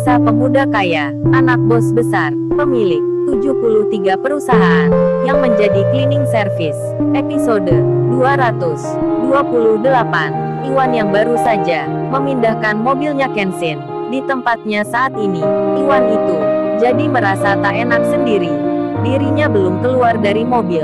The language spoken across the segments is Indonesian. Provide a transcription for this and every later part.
Kisah pemuda kaya, anak bos besar, pemilik 73 perusahaan, yang menjadi cleaning service. Episode 228. Iwan yang baru saja memindahkan mobilnya Kenshin di tempatnya saat ini. Iwan itu jadi merasa tak enak sendiri. Dirinya belum keluar dari mobil,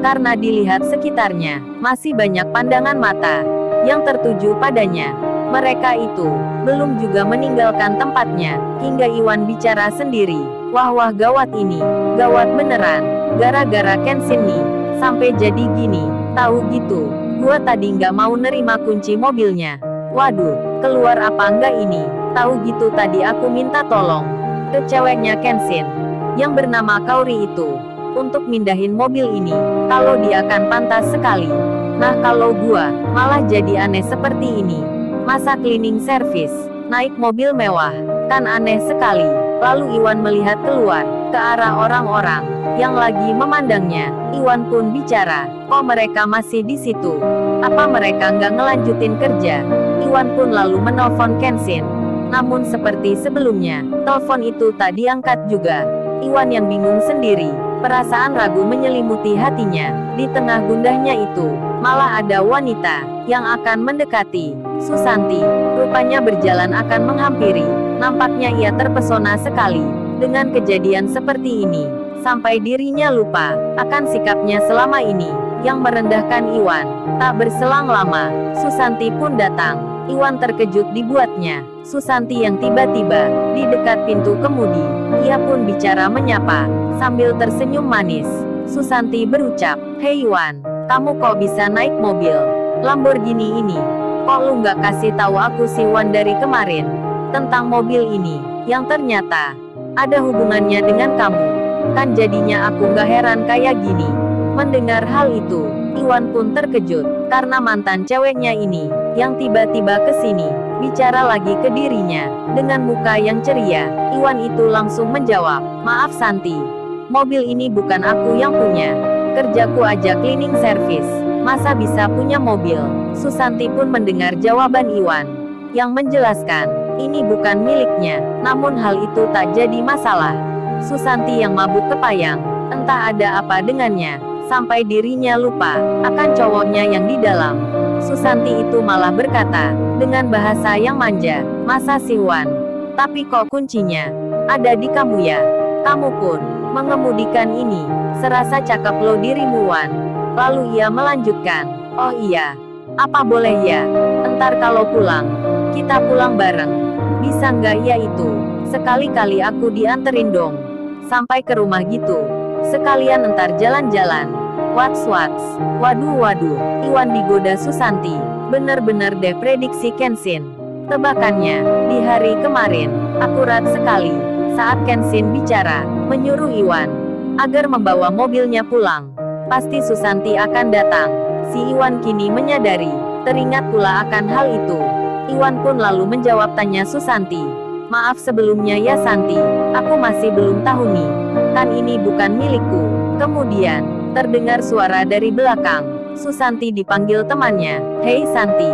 karena dilihat sekitarnya masih banyak pandangan mata yang tertuju padanya. Mereka itu belum juga meninggalkan tempatnya, hingga Iwan bicara sendiri. Wah gawat ini, gawat beneran. Gara-gara Kenshin nih, sampai jadi gini. Tahu gitu, gua tadi nggak mau nerima kunci mobilnya. Waduh, keluar apa enggak ini? Tahu gitu tadi aku minta tolong ke ceweknya Kenshin, yang bernama Kaori itu, untuk mindahin mobil ini, kalau dia kan pantas sekali. Nah kalau gua, malah jadi aneh seperti ini. Masa cleaning service, naik mobil mewah, kan aneh sekali. Lalu Iwan melihat keluar, ke arah orang-orang yang lagi memandangnya. Iwan pun bicara, kok mereka masih di situ? Apa mereka nggak ngelanjutin kerja? Iwan pun lalu menelpon Kenshin. Namun seperti sebelumnya, telepon itu tak diangkat juga. Iwan yang bingung sendiri, perasaan ragu menyelimuti hatinya. Di tengah gundahnya itu, malah ada wanita yang akan mendekati. Susanti, rupanya berjalan akan menghampiri. Nampaknya ia terpesona sekali dengan kejadian seperti ini, sampai dirinya lupa akan sikapnya selama ini yang merendahkan Iwan. Tak berselang lama, Susanti pun datang. Iwan terkejut dibuatnya. Susanti yang tiba-tiba di dekat pintu kemudi. Ia pun bicara menyapa sambil tersenyum manis. Susanti berucap, "Hei Iwan, kamu kok bisa naik mobil Lamborghini ini? Kok lu nggak kasih tahu aku sih Wan dari kemarin tentang mobil ini, yang ternyata ada hubungannya dengan kamu? Kan jadinya aku nggak heran kayak gini." Mendengar hal itu, Iwan pun terkejut, karena mantan ceweknya ini, yang tiba-tiba kesini, bicara lagi ke dirinya, dengan muka yang ceria. Iwan itu langsung menjawab, "Maaf Santi, mobil ini bukan aku yang punya. Kerjaku aja cleaning service, masa bisa punya mobil?" Susanti pun mendengar jawaban Iwan, yang menjelaskan, ini bukan miliknya. Namun hal itu tak jadi masalah. Susanti yang mabuk kepayang, entah ada apa dengannya, sampai dirinya lupa akan cowoknya yang di dalam. Susanti itu malah berkata, dengan bahasa yang manja, "Masa sih Wan? Tapi kok kuncinya ada di kamu ya? Kamu pun mengemudikan ini. Serasa cakep lo dirimu Wan." Lalu ia melanjutkan, "Oh iya, apa boleh ya? Entar kalau pulang, kita pulang bareng. Bisa nggak ya itu? Sekali-kali aku dianterin dong sampai ke rumah gitu. Sekalian entar jalan-jalan." Wats. Waduh, Iwan digoda Susanti. Bener-bener deh prediksi Kenshin. Tebakannya, di hari kemarin, akurat sekali, saat Kenshin bicara, menyuruh Iwan agar membawa mobilnya pulang. Pasti Susanti akan datang. Si Iwan kini menyadari, teringat pula akan hal itu. Iwan pun lalu menjawab tanya Susanti, "Maaf sebelumnya ya Santi, aku masih belum tahu nih, kan ini bukan milikku." Kemudian terdengar suara dari belakang. Susanti dipanggil temannya. "Hei Santi,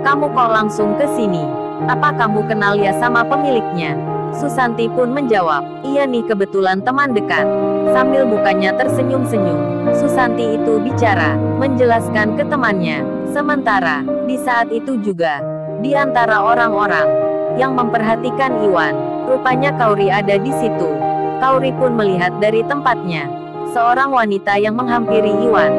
kamu kok langsung ke sini? Apa kamu kenal ya sama pemiliknya?" Susanti pun menjawab, "Iya nih kebetulan teman dekat." Sambil mukanya tersenyum-senyum, Susanti itu bicara, menjelaskan ke temannya. Sementara, di saat itu juga, di antara orang-orang yang memperhatikan Iwan, rupanya Kaori ada di situ. Kaori pun melihat dari tempatnya seorang wanita yang menghampiri Iwan.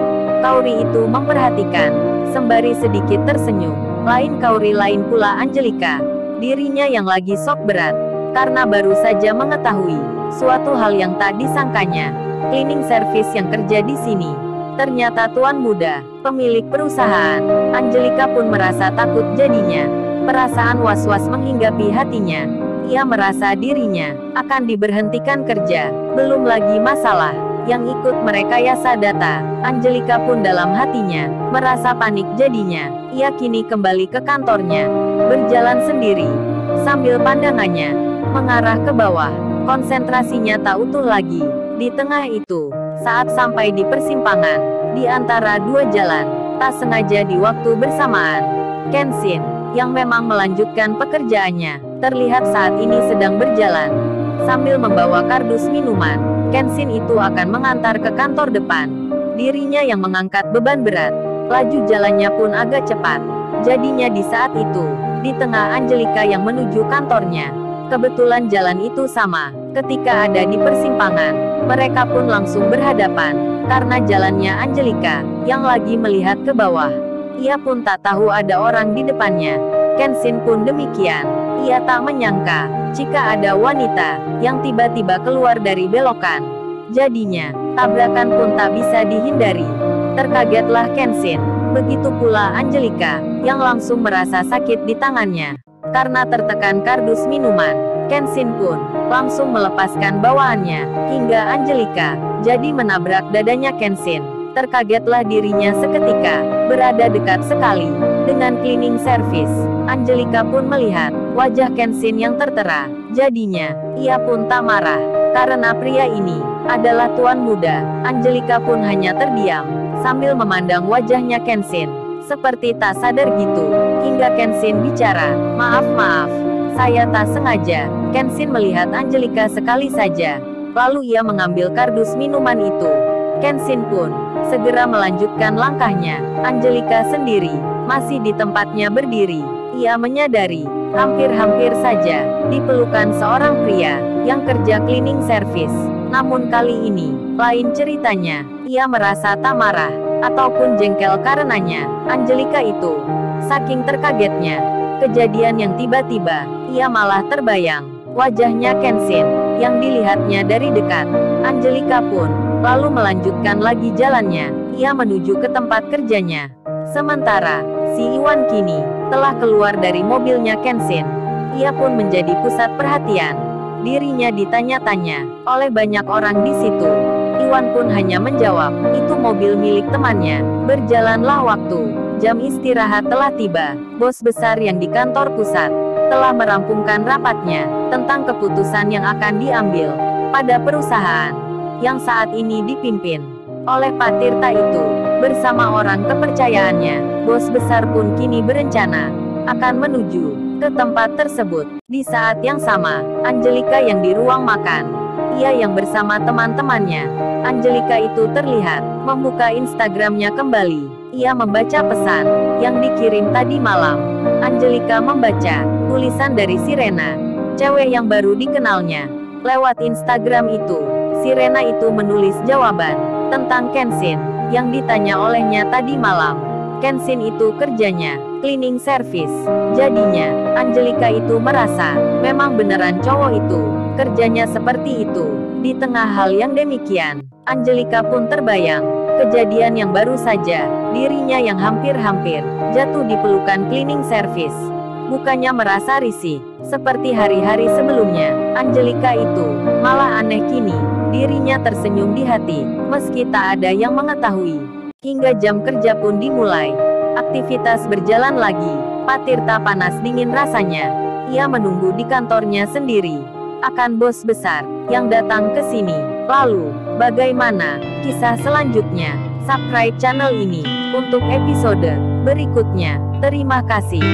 Kaori itu memperhatikan, sembari sedikit tersenyum. Lain Kaori lain pula Angelika. Dirinya yang lagi sok berat, karena baru saja mengetahui suatu hal yang tak disangkanya. Cleaning service yang kerja di sini ternyata tuan muda, pemilik perusahaan. Angelika pun merasa takut jadinya. Perasaan was-was menghinggapi hatinya. Ia merasa dirinya akan diberhentikan kerja. Belum lagi masalah yang ikut merekayasa data. Angelika pun dalam hatinya merasa panik jadinya. Ia kini kembali ke kantornya, berjalan sendiri, sambil pandangannya mengarah ke bawah. Konsentrasinya tak utuh lagi. Di tengah itu, saat sampai di persimpangan, di antara dua jalan, tak sengaja di waktu bersamaan, Kenshin, yang memang melanjutkan pekerjaannya, terlihat saat ini sedang berjalan. Sambil membawa kardus minuman, Kenshin itu akan mengantar ke kantor depan. Dirinya yang mengangkat beban berat. Laju jalannya pun agak cepat. Jadinya di saat itu, di tengah Angelika yang menuju kantornya. Kebetulan jalan itu sama. Ketika ada di persimpangan, mereka pun langsung berhadapan. Karena jalannya Angelika, yang lagi melihat ke bawah. Ia pun tak tahu ada orang di depannya. Kenshin pun demikian. Ia tak menyangka, jika ada wanita, yang tiba-tiba keluar dari belokan. Jadinya, tabrakan pun tak bisa dihindari. Terkagetlah Kenshin. Begitu pula Angelika, yang langsung merasa sakit di tangannya. Karena tertekan kardus minuman, Kenshin pun langsung melepaskan bawaannya, hingga Angelika jadi menabrak dadanya Kenshin. Terkagetlah dirinya seketika, berada dekat sekali dengan cleaning service. Angelika pun melihat wajah Kenshin yang tertera. Jadinya, ia pun tak marah, karena pria ini adalah tuan muda. Angelika pun hanya terdiam, sambil memandang wajahnya Kenshin, seperti tak sadar gitu. Hingga Kenshin bicara, maaf, saya tak sengaja. Kenshin melihat Angelika sekali saja, lalu ia mengambil kardus minuman itu. Kenshin pun segera melanjutkan langkahnya. Angelika sendiri masih di tempatnya berdiri. Ia menyadari, hampir-hampir saja dipelukan seorang pria yang kerja cleaning service. Namun kali ini, lain ceritanya. Ia merasa tak marah ataupun jengkel karenanya Angelika itu. Saking terkagetnya kejadian yang tiba-tiba, ia malah terbayang wajahnya Kenshin yang dilihatnya dari dekat. Angelika pun lalu melanjutkan lagi jalannya. Ia menuju ke tempat kerjanya. Sementara si Iwan kini telah keluar dari mobilnya Kenshin. Ia pun menjadi pusat perhatian. Dirinya ditanya-tanya oleh banyak orang di situ. Iwan pun hanya menjawab, itu mobil milik temannya. Berjalanlah waktu. Jam istirahat telah tiba. Bos besar yang di kantor pusat telah merampungkan rapatnya tentang keputusan yang akan diambil pada perusahaan yang saat ini dipimpin oleh Pak Tirta itu. Bersama orang kepercayaannya, bos besar pun kini berencana akan menuju ke tempat tersebut. Di saat yang sama, Angelika yang di ruang makan, ia yang bersama teman-temannya. Angelika itu terlihat membuka Instagramnya kembali. Ia membaca pesan yang dikirim tadi malam. Angelika membaca tulisan dari Sirena, cewek yang baru dikenalnya. Lewat Instagram itu, Sirena itu menulis jawaban tentang Kenshin yang ditanya olehnya tadi malam. Kenshin itu kerjanya cleaning service. Jadinya, Angelika itu merasa memang beneran cowok itu kerjanya seperti itu. Di tengah hal yang demikian, Angelika pun terbayang kejadian yang baru saja dirinya yang hampir-hampir jatuh di pelukan cleaning service. Bukannya merasa risih seperti hari-hari sebelumnya, Angelika itu malah aneh kini. Dirinya tersenyum di hati meski tak ada yang mengetahui. Hingga jam kerja pun dimulai. Aktivitas berjalan lagi. Pak Tirta panas dingin rasanya. Ia menunggu di kantornya sendiri akan bos besar yang datang ke sini. Lalu, bagaimana kisah selanjutnya? Subscribe channel ini untuk episode berikutnya. Terima kasih.